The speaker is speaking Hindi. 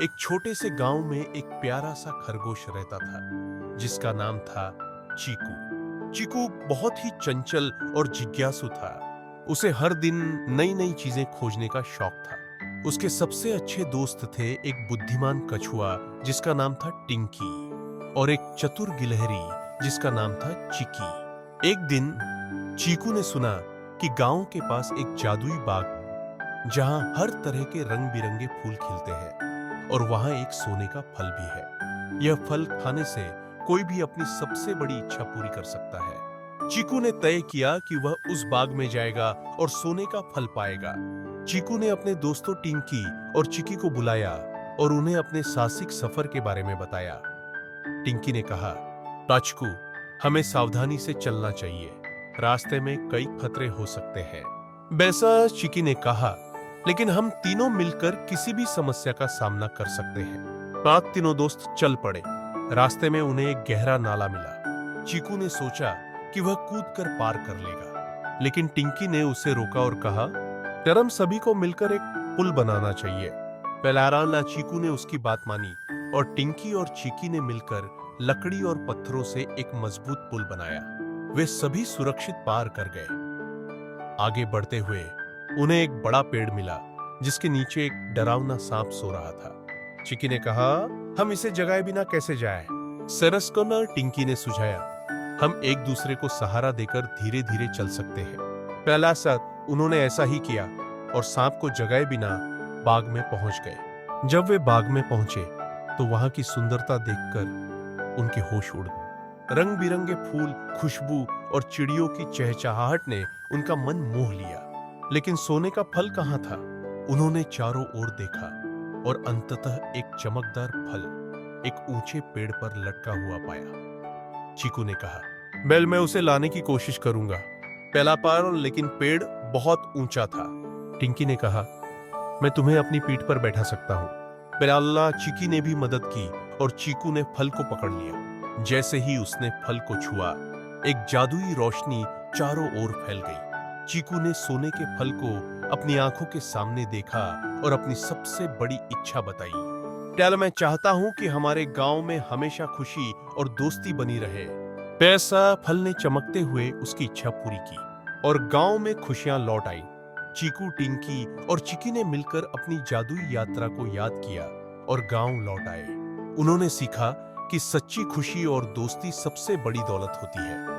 एक छोटे से गांव में एक प्यारा सा खरगोश रहता था जिसका नाम था चीकू। चीकू बहुत ही चंचल और जिज्ञासु था। उसे हर दिन नई नई चीजें खोजने का शौक था। उसके सबसे अच्छे दोस्त थे एक बुद्धिमान कछुआ जिसका नाम था टिंकी और एक चतुर गिलहरी जिसका नाम था चिकी। एक दिन चीकू ने सुना कि गांव के पास एक जादुई बाग जहां हर तरह के रंग बिरंगे फूल खिलते हैं और वहां एक सोने का फल भी है। यह फल खाने से कोई भी अपनी सबसे बड़ी इच्छा पूरी कर सकता है। चीकू ने तय किया कि वह उस बाग में जाएगा और सोने का फल पाएगा। चीकू ने अपने दोस्तों टिंकी और चिकी को बुलाया और उन्हें अपने साहसिक सफर के बारे में बताया। टिंकी ने कहा, राजकू, हमें सावधानी से चलना चाहिए। रास्ते में कई खतरे हो सकते हैं। वैसा चिकी ने कहा, लेकिन हम तीनों मिलकर किसी भी समस्या का सामना कर सकते हैं। बात तीनों दोस्त चल पड़े। रास्ते में उन्हें एक गहरा नाला मिला। चीकू ने सोचा कि वह कूदकर पार कर लेगा, लेकिन टिंकी ने उसे रोका और कहा, "यार, हम सभी को मिलकर एक पुल बनाना चाहिए।" पहला चीकू ने उसकी बात मानी और टिंकी और चीकी ने मिलकर लकड़ी और पत्थरों से एक मजबूत पुल बनाया। वे सभी सुरक्षित पार कर गए। आगे बढ़ते हुए उन्हें एक बड़ा पेड़ मिला जिसके नीचे एक डरावना सांप सो रहा था। चिकी ने कहा, हम इसे जगाए बिना कैसे जाएं? सरस्कोन और टिंकी ने सुझाया, हम एक दूसरे को सहारा देकर धीरे धीरे चल सकते हैं। पहला साथ उन्होंने ऐसा ही किया और सांप को जगाए बिना बाग में पहुंच गए। जब वे बाग में पहुंचे तो वहां की सुंदरता देखकर उनके होश उड़ गए। रंग बिरंगे फूल, खुशबू और चिड़ियों की चहचहाहट ने उनका मन मोह लिया। लेकिन सोने का फल कहां था? उन्होंने चारों ओर देखा और अंततः एक चमकदार फल एक ऊंचे पेड़ पर लटका हुआ पाया। चीकू ने कहा, बेल, मैं उसे लाने की कोशिश करूंगा। पहला पार, लेकिन पेड़ बहुत ऊंचा था। टिंकी ने कहा, मैं तुम्हें अपनी पीठ पर बैठा सकता हूं। बेला चिकी ने भी मदद की और चीकू ने फल को पकड़ लिया। जैसे ही उसने फल को छुआ, एक जादुई रोशनी चारों ओर फैल गई। चीकू ने सोने के फल को अपनी आंखों के सामने देखा और अपनी सबसे बड़ी इच्छा बताई, "टैल, मैं चाहता हूं कि हमारे गांव में हमेशा खुशी और दोस्ती बनी रहे।" पैसा फल ने चमकते हुए उसकी इच्छा पूरी की और गांव में खुशियां लौट आई। चीकू, टिंकी और चिकी ने मिलकर अपनी जादुई यात्रा को याद किया और गांव लौट आए। उन्होंने सीखा कि सच्ची खुशी और दोस्ती सबसे बड़ी दौलत होती है।